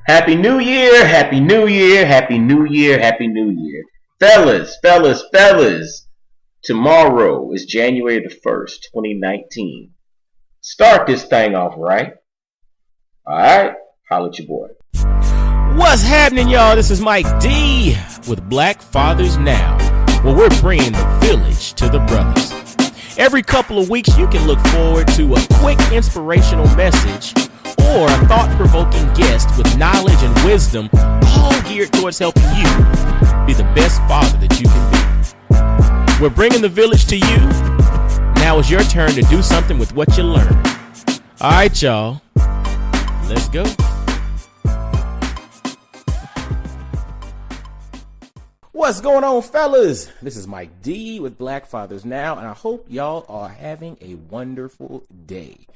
Happy New Year, Happy New Year, Happy New Year, Happy New Year. Fellas, tomorrow is January the 1st, 2019. Start this thing off right. Alright? Holla at your boy. What's happening, y'all? This is Mike D with Black Fathers Now, where we're bringing the village to the brothers. Every couple of weeks, you can look forward to a quick inspirational message or a thought-provoking guest with knowledge and wisdom, all geared towards helping you be the best father that you can be. We're bringing the village to you. Now it's your turn to do something with what you learned. All right, y'all. Let's go. What's going on, fellas? This is Mike D with Black Fathers Now, and I hope y'all are having a wonderful day.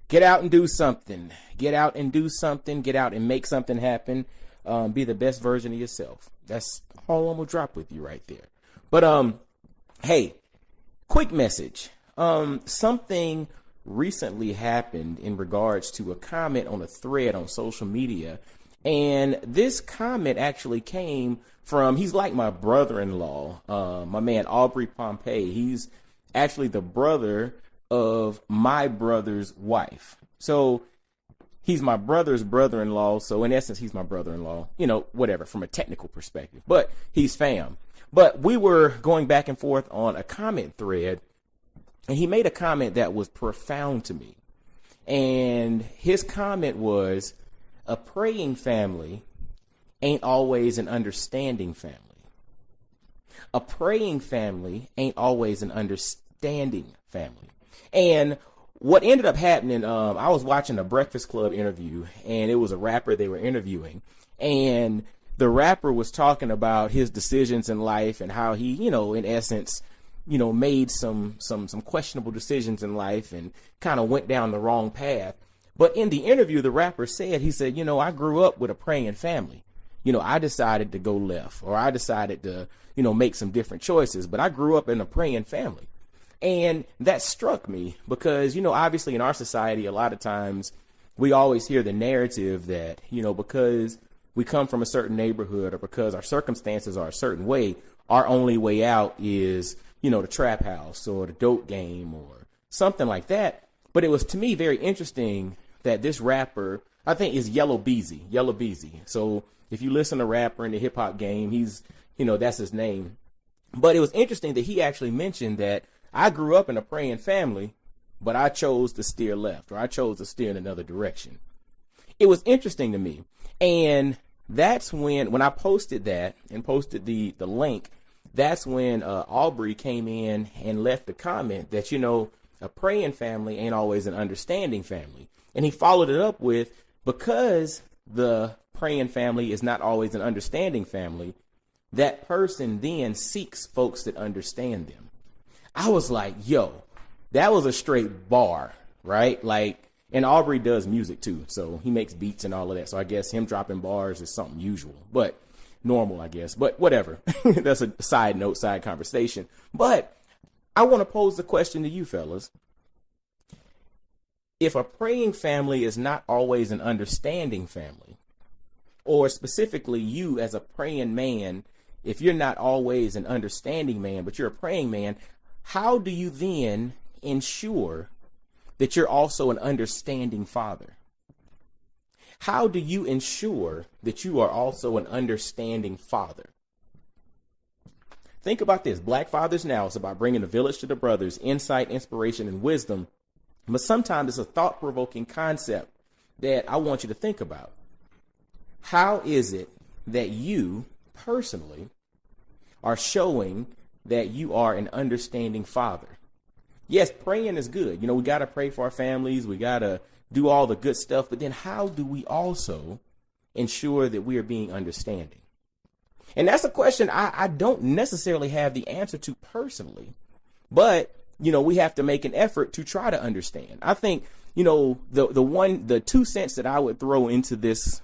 Get out and do something. Get out and do something. Get out and make something happen. Be the best version of yourself. That's all I'm gonna drop with you right there. But hey, quick message. Something recently happened in regards to a comment on a thread on social media, and this comment actually came from, he's like my brother-in-law, my man Aubrey Pompey. He's actually the brother of my brother's wife. So he's my brother's brother-in-law. So in essence, he's my brother-in-law, whatever, from a technical perspective, but he's fam. But we were going back and forth on a comment thread, and he made a comment that was profound to me. And his comment was, a praying family ain't always an understanding family. A praying family ain't always an understanding family. And what ended up happening, I was watching a Breakfast Club interview, and it was a rapper they were interviewing. And the rapper was talking about his decisions in life and how he, in essence, made some questionable decisions in life and kind of went down the wrong path. But in the interview, the rapper said, I grew up with a praying family. I decided to go left, or I decided to, make some different choices, but I grew up in a praying family. And that struck me because, obviously in our society, a lot of times we always hear the narrative that, because we come from a certain neighborhood or because our circumstances are a certain way, our only way out is, the trap house or the dope game or something like that. But it was, to me, very interesting that this rapper, I think, is Yella Beezy. So if you listen to rapper in the hip hop game, he's, that's his name. But it was interesting that he actually mentioned that I grew up in a praying family, but I chose to steer left, or I chose to steer in another direction. It was interesting to me. And that's when I posted that and posted the link, that's when Aubrey came in and left a comment that, a praying family ain't always an understanding family. And he followed it up with, because the praying family is not always an understanding family, that person then seeks folks that understand them. I was like, yo, that was a straight bar, right? Like, and Aubrey does music too, so he makes beats and all of that. So I guess him dropping bars is something usual, but normal, I guess. But whatever. That's a side conversation. But I want to pose the question to you fellas. If a praying family is not always an understanding family, or specifically you as a praying man, if you're not always an understanding man, but you're a praying man, how do you then ensure that you're also an understanding father? How do you ensure that you are also an understanding father? Think about this. Black Fathers Now is about bringing the village to the brothers, insight, inspiration, and wisdom. But sometimes it's a thought-provoking concept that I want you to think about. How is it that you personally are showing that you are an understanding father? Yes, praying is good. We got to pray for our families. We got to do all the good stuff. But then how do we also ensure that we are being understanding? And that's a question I don't necessarily have the answer to personally. But, we have to make an effort to try to understand. I think, the 2 cents that I would throw into this,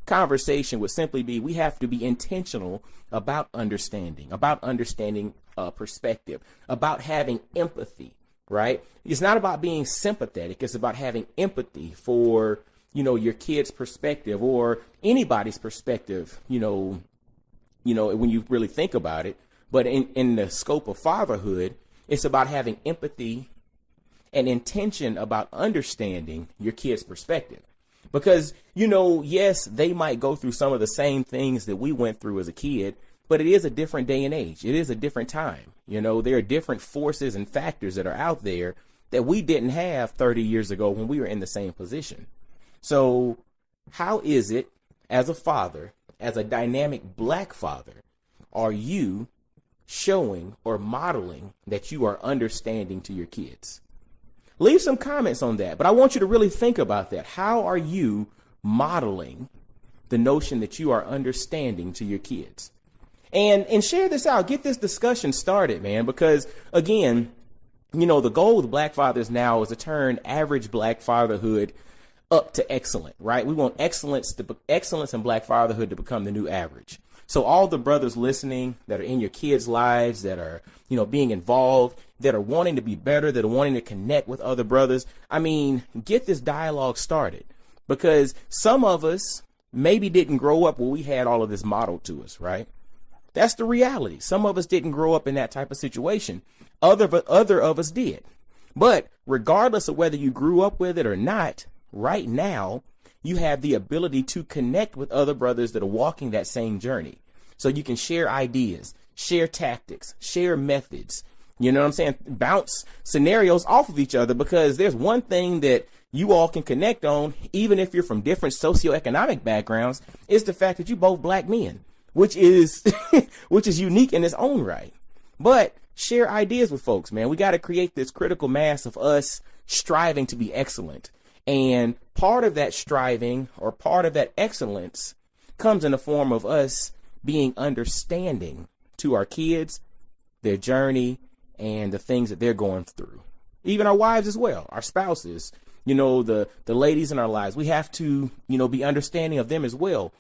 conversation would simply be, we have to be intentional about understanding perspective, about having empathy, right? It's not about being sympathetic. It's about having empathy for, your kid's perspective or anybody's perspective, when you really think about it. But in the scope of fatherhood, it's about having empathy and intention about understanding your kid's perspective. Because, yes, they might go through some of the same things that we went through as a kid, but it is a different day and age. It is a different time. There are different forces and factors that are out there that we didn't have 30 years ago when we were in the same position. So how is it, as a father, as a dynamic Black father, are you showing or modeling that you are understanding to your kids? Leave some comments on that, but I want you to really think about that. How are you modeling the notion that you are understanding to your kids? And share this out. Get this discussion started, man, because, again, the goal with Black Fathers Now is to turn average Black fatherhood up to excellent, right? We want excellence in Black fatherhood to become the new average. So all the brothers listening that are in your kids' lives, that are, being involved, that are wanting to be better, that are wanting to connect with other brothers, get this dialogue started, because some of us maybe didn't grow up where we had all of this modeled to us, right? That's the reality. Some of us didn't grow up in that type of situation. Other of us did. But regardless of whether you grew up with it or not, right now, you have the ability to connect with other brothers that are walking that same journey. So you can share ideas, share tactics, share methods. You know what I'm saying? Bounce scenarios off of each other, because there's one thing that you all can connect on, even if you're from different socioeconomic backgrounds, is the fact that you both Black men, which is unique in its own right. But share ideas with folks, man. We got to create this critical mass of us striving to be excellent. And part of that striving, or part of that excellence, comes in the form of us being understanding to our kids, their journey, and the things that they're going through. Even our wives as well, our spouses, the ladies in our lives. We have to, be understanding of them as well.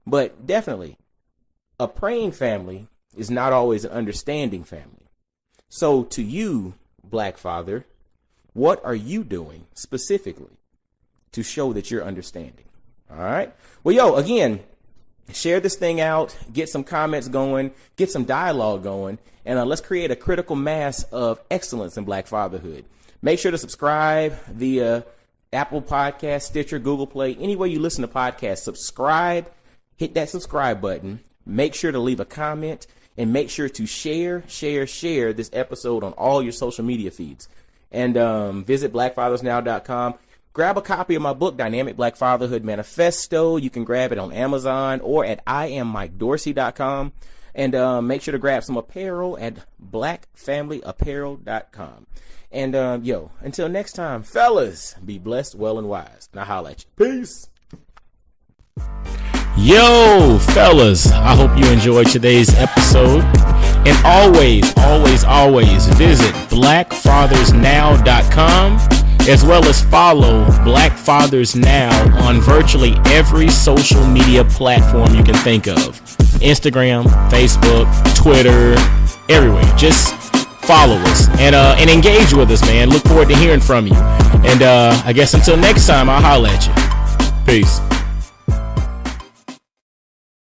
But definitely, a praying family is not always an understanding family. So to you, Black father, what are you doing specifically to show that you're understanding? All right. Well, again, share this thing out, get some comments going, get some dialogue going, and let's create a critical mass of excellence in Black fatherhood. Make sure to subscribe via Apple Podcast, Stitcher, Google Play, anywhere you listen to podcasts. Subscribe, hit that subscribe button. Make sure to leave a comment, and make sure to share this episode on all your social media feeds. And visit blackfathersnow.com. Grab a copy of my book, Dynamic Black Fatherhood Manifesto. You can grab it on Amazon or at IamMikeDorsey.com. And make sure to grab some apparel at blackfamilyapparel.com. And until next time, fellas, be blessed, well, and wise. Now holla at you. Peace. Yo, fellas, I hope you enjoyed today's episode. And always visit blackfathersnow.com, as well as follow Black Fathers Now on virtually every social media platform you can think of. Instagram, Facebook, Twitter, everywhere. Just follow us and engage with us, man. Look forward to hearing from you. And I guess until next time, I'll holla at you. Peace.